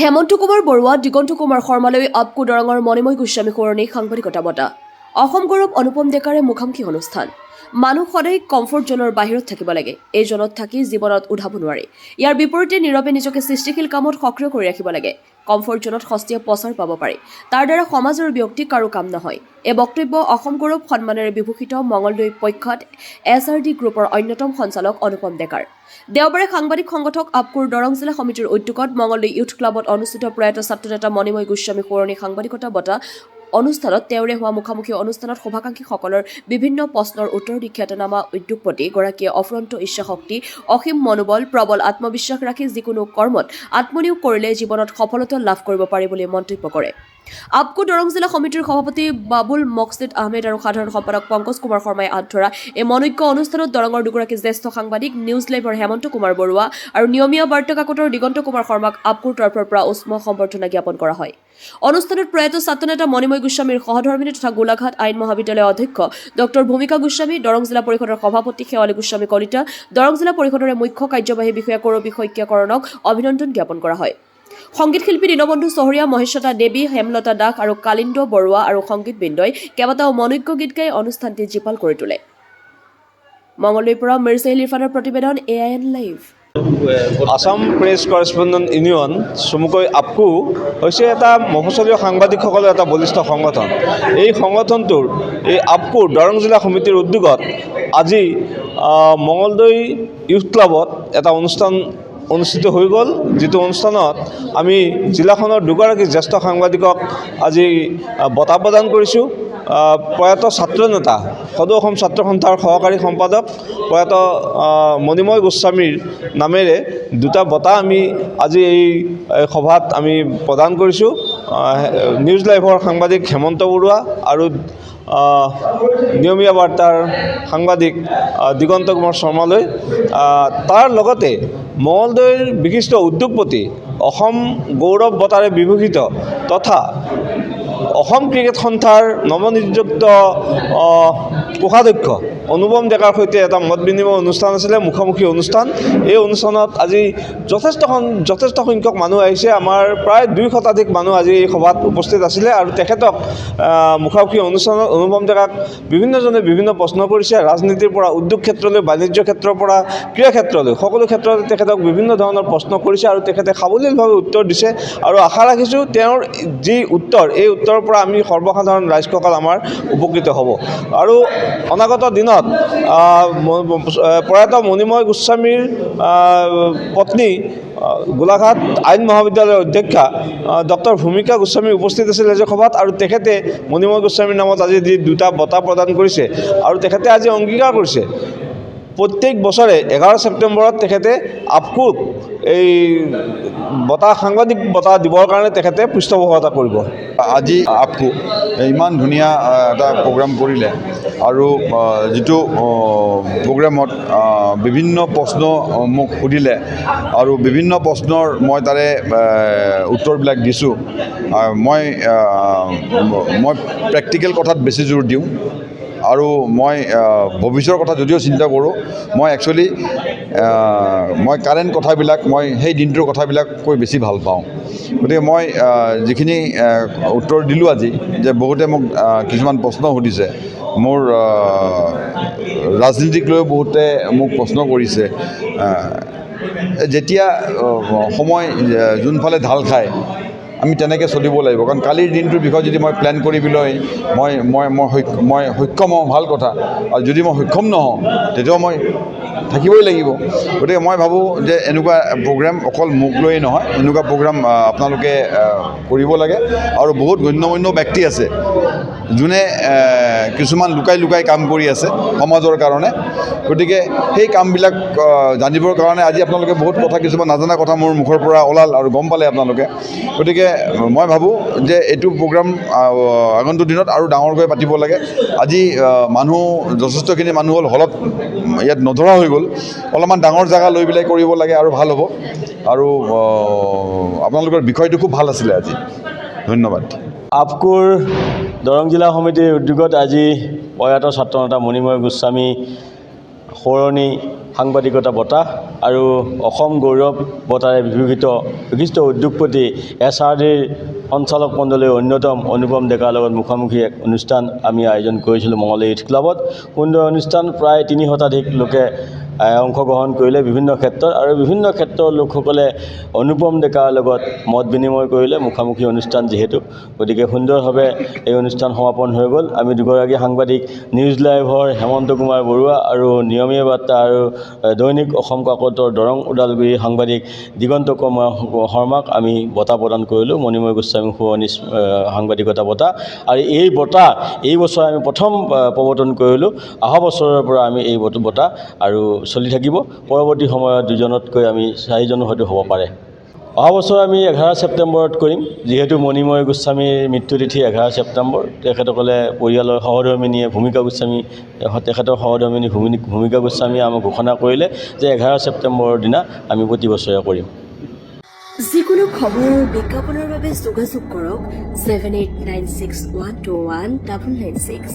হেমন্ত কুমাৰ বৰুৱা, দিগন্ত কুমাৰ শৰ্মালৈ আপকো দৰঙৰ মণিময় গোস্বামী সোঁৱৰণী সাংবাদিকতা বঁটা। অসম গৌৰৱ অনুপম ডেকাৰে মুখামুখি অনুষ্ঠান। মানুহ সদায় কমফৰ্ট জোনৰ বাহিৰত থাকিব লাগে। এই জোনত থাকি জীৱনত উঠাব নোৱাৰে। ইয়াৰ বিপৰীতে নীৰৱে নিজকে সৃষ্টিশীল কামত সক্ৰিয় কৰি ৰাখিব লাগে। কমফৰ্ট জোনত সস্তীয়া প্ৰচাৰ পাব পাৰে। তাৰ দ্বাৰা সমাজ আৰু ব্যক্তি কাৰো কাম নহয়। এই বক্তব্য অসম গৌৰৱ সন্মানেৰে বিভূষিত মঙলদৈ প্ৰখ্যাত SRD গ্ৰুপৰ অন্যতম সঞ্চালক অনুপম ডেকাৰ। দেওবাৰে সাংবাদিক সংগঠক আপকোৰ দৰং জিলা সমিতিৰ উদ্যোগত মঙলদৈ ইউথ ক্লাবত অনুষ্ঠিত প্ৰয়াত ছাত্ৰনেতা মণিময় গোস্বামী সোঁৱৰণী সাংবাদিকতা বঁটা অনুষ্ঠানত তেওঁৰে হোৱা মুখামুখি অনুষ্ঠানত শুভাকাংক্ষীসকলৰ বিভিন্ন প্ৰশ্নৰ উত্তৰ দি খ্যাতনামা উদ্যোগপতি গৰাকীয়ে অফুৰন্ত ইচ্ছাশক্তি, অসীম মনোবল, প্ৰবল আত্মবিশ্বাস ৰাখি যিকোনো কৰ্মত আত্মনিয়োগ কৰিলে জীৱনত সফলতা লাভ কৰিব পাৰি বুলি মন্তব্য কৰে। আপকো দৰং জিলা সমিতিৰ সভাপতি বাবুল মকছিদ আহমেদ আৰু সাধাৰণ সম্পাদক পংকজ কুমাৰ শৰ্মাই হাত ধৰা এই মনোজ্ঞ অনুষ্ঠানত দৰঙৰ দুগৰাকী জ্যেষ্ঠ সাংবাদিক নিউজ লাইভৰ হেমন্ত কুমাৰ বৰুৱা আৰু নিয়মীয়া বাৰ্তা কাকতৰ দিগন্ত কুমাৰ শৰ্মাক আপকোৰ তৰফৰ পৰা উষ্ম সম্বৰ্ধনা জ্ঞাপন কৰা হয়। অনুষ্ঠানত প্ৰয়াত ছাত্ৰনেতা মণিময় গোস্বামীৰ সহধৰ্মিনী তথা গোলাঘাট আইন মহাবিদ্যালয়ৰ অধ্যক্ষ ডক্টৰ ভূমিকা গোস্বামী, দৰং জিলা পৰিষদৰ সভাপতি শেৱালী গোস্বামী কলিতা, দৰং জিলা পৰিষদৰে মুখ্য কাৰ্যবাহী বিষয়া কৰবী শইকীয়াকৰণক অভিনন্দন জ্ঞাপন কৰা হয়। সংগীত শিল্পী দীনবন্ধু চহৰীয়া, মহেশ্বতা দেৱী, হেমলতা দাস আৰু কালিন্দ বৰুৱা আৰু সংগীতবৃন্দই কেইবাটাও মনোজ্ঞ গীত গাই অনুষ্ঠানটি জীপাল কৰি তোলে। মঙলদৈৰ পৰা মিৰ্জাইল ইৰফানৰ প্ৰতিবেদন AIN live. Assam press correspondent union চমুকৈ আপকো হৈছে এটা মফচলীয় সাংবাদিকসকলৰ এটা বলিষ্ঠ সংগঠন। এই সংগঠনটোৰ এই আপকোৰ দৰং জিলা সমিতিৰ উদ্যোগত আজি মঙলদৈ ইউথ ক্লাবত এটা অনুষ্ঠান অনুষ্ঠিত হৈ গ'ল, যিটো অনুষ্ঠানত আমি জিলাখনৰ দুগৰাকী জ্যেষ্ঠ সাংবাদিকক আজি বঁটা প্ৰদান কৰিছোঁ। প্ৰয়াত ছাত্ৰনেতা সদৌ অসম ছাত্ৰ সন্থাৰ সহকাৰী সম্পাদক প্ৰয়াত মণিময় গোস্বামীৰ নামেৰে দুটা বঁটা আমি আজি এই সভাত আমি প্ৰদান কৰিছোঁ। নিউজ লাইভৰ সাংবাদিক হেমন্ত বৰুৱা আৰু নিয়মীয়া বাৰ্তাৰ সাংবাদিক দিগন্ত কুমাৰ শৰ্মালৈ। তাৰ লগতে মঙলদৈৰ বিশিষ্ট উদ্যোগপতি, অসম গৌৰৱ বঁটাৰে বিভূষিত তথা অসম ক্ৰিকেট সন্থাৰ নৱনিযুক্ত কোষাধ্যক্ষ অনুপম ডেকাৰ সৈতে এটা মত বিনিময় অনুষ্ঠান আছিলে, মুখামুখি অনুষ্ঠান। এই অনুষ্ঠানত আজি যথেষ্ট সংখ্যক মানুহ আহিছে। আমাৰ প্ৰায় 200 শতাধিক মানুহ আজি এই সভাত উপস্থিত আছিলে আৰু তেখেতক মুখামুখি অনুষ্ঠানত অনুপম ডেকাক বিভিন্নজনে বিভিন্ন প্ৰশ্ন কৰিছে। ৰাজনীতিৰ পৰা উদ্যোগ ক্ষেত্ৰলৈ, বাণিজ্য ক্ষেত্ৰৰ পৰা ক্ৰীড়া ক্ষেত্ৰলৈ সকলো ক্ষেত্ৰতে তেখেতক বিভিন্ন ধৰণৰ প্ৰশ্ন কৰিছে আৰু তেখেতে সাৱলীলভাৱে উত্তৰ দিছে আৰু আশা ৰাখিছোঁ তেওঁৰ যি উত্তৰ, এই উত্তৰৰ পৰা আমি সৰ্বসাধাৰণ ৰাইজসকল আমাৰ উপকৃত হ'ব। আৰু অনাগত দিনত প্ৰয়াত মণিময় গোস্বামীৰ পত্নী গোলাঘাট আইন মহাবিদ্যালয়ৰ অধ্যক্ষা ডক্টৰ ভূমিকা গোস্বামী উপস্থিত আছিল আজি সভাত আৰু তেখেতে মণিময় গোস্বামীৰ নামত আজি যি দুটা বঁটা প্ৰদান কৰিছে আৰু তেখেতে আজি অংগীকাৰ কৰিছে প্ৰত্যেক বছৰে 11 ছেপ্টেম্বৰত তেখেতে আপকোক এই বঁটা সাংবাদিক বঁটা দিবৰ কাৰণে তেখেতে পৃষ্ঠপোষকতা কৰিব। আজি আপকো ইমান ধুনীয়া এটা প্ৰগ্ৰাম কৰিলে আৰু যিটো প্ৰগ্ৰামত বিভিন্ন প্ৰশ্ন মোক সুধিলে আৰু বিভিন্ন প্ৰশ্নৰ মই তাৰে উত্তৰবিলাক দিছোঁ। মই প্ৰেক্টিকেল কথাত বেছি জোৰ দিওঁ আৰু মই ভৱিষ্যতৰ কথা যদিও চিন্তা কৰোঁ, মই একচুৱেলি মই কাৰেণ্ট কথাবিলাক মই সেই দিনটোৰ কথাবিলাক কৈ বেছি ভাল পাওঁ। গতিকে মই যিখিনি উত্তৰ দিলোঁ আজি, যে বহুতে মোক কিছুমান প্ৰশ্ন সুধিছে, মোৰ ৰাজনীতিক লৈ বহুতে মোক প্ৰশ্ন কৰিছে। যেতিয়া সময় যোনফালে ঢাল খায় আমি তেনেকৈ চলিব লাগিব, কাৰণ কালিৰ দিনটোৰ বিষয়ে যদি মই প্লেন কৰিবলৈ মই সক্ষম হওঁ ভাল কথা, আৰু যদি মই সক্ষম নহওঁ তেতিয়াও মই থাকিবই লাগিব। গতিকে মই ভাবোঁ যে এনেকুৱা প্ৰগ্ৰাম অকল মোক লৈয়ে নহয়, এনেকুৱা প্ৰগ্ৰাম আপোনালোকে কৰিব লাগে। আৰু বহুত গণ্যমান্য ব্যক্তি আছে যোনে কিছুমান লুকাই কাম কৰি আছে সমাজৰ কাৰণে। গতিকে সেই কামবিলাক জানিবৰ কাৰণে আজি আপোনালোকে বহুত কথা, কিছুমান নাজানা কথা মোৰ মুখৰ পৰা ওলাল আৰু গম পালে আপোনালোকে। গতিকে মই ভাবোঁ যে এইটো প্ৰগ্ৰাম আগন্তুক দিনত আৰু ডাঙৰকৈ পাতিব লাগে। আজি যথেষ্টখিনি মানুহ হ'ল, হলত ইয়াত নধৰা হৈ গ'ল, অলপমান ডাঙৰ জেগা লৈ পেলাই কৰিব লাগে আৰু ভাল হ'ব। আৰু আপোনালোকৰ বিষয়টো খুব ভাল আছিলে আজি। ধন্যবাদ। আপকোৰ দৰং জিলা সমিতিৰ উদ্যোগত আজি প্ৰয়াত ছাত্ৰনেতা মণিময় গোস্বামী সোঁৱৰণী সাংবাদিকতা বঁটা আৰু অসম গৌৰৱ বঁটাৰে বিভূষিত বিশিষ্ট উদ্যোগপতি SRDৰ সঞ্চালক মণ্ডলীৰ অন্যতম অনুপম ডেকাৰ লগত মুখামুখি এক অনুষ্ঠান আমি আয়োজন কৰিছিলোঁ মঙলদৈ ইথ ক্লাবত। সুন্দৰ অনুষ্ঠান, প্ৰায় ৩০ শতাধিক লোকে অংশগ্ৰহণ কৰিলে বিভিন্ন ক্ষেত্ৰত, আৰু বিভিন্ন ক্ষেত্ৰৰ লোকসকলে অনুপম ডেকাৰ লগত মত বিনিময় কৰিলে। মুখামুখি অনুষ্ঠান যিহেতু, গতিকে সুন্দৰভাৱে এই অনুষ্ঠান সমাপন হৈ গ'ল। আমি দুগৰাকী সাংবাদিক নিউজ লাইভৰ হেমন্ত কুমাৰ বৰুৱা আৰু নিয়মীয়া বাৰ্তা আৰু দৈনিক অসম কাকতৰ দৰং ওদালগুৰি সাংবাদিক দিগন্ত কুমাৰ শৰ্মাক আমি বঁটা প্ৰদান কৰিলোঁ, মণিময় গোস্বামী সোঁৱৰণী সাংবাদিকতা বঁটা। আৰু এই বঁটা এই বছৰ আমি প্ৰথম প্ৰৱৰ্তন কৰিলোঁ। অহা বছৰৰ পৰা আমি এই বঁটা আৰু চলি থাকিব। পৰৱৰ্তী সময়ত 2জনতকৈ আমি 4জনো হয়তো হ'ব পাৰে। অহা বছৰ আমি 11 ছেপ্টেম্বৰত কৰিম, যিহেতু মণিময় গোস্বামীৰ মৃত্যুতিথি 11 ছেপ্টেম্বৰ। তেখেতসকলে পৰিয়ালৰ সহধৰ্মিনীয়ে তেখেতৰ সহধৰ্মিনী ভূমিকা গোস্বামীয়ে আমাক ঘোষণা কৰিলে যে 11 ছেপ্টেম্বৰৰ দিনা আমি প্ৰতি বছৰে কৰিম। যিকোনো খবৰ আৰু বিজ্ঞাপনৰ বাবে যোগাযোগ কৰক 7896121996।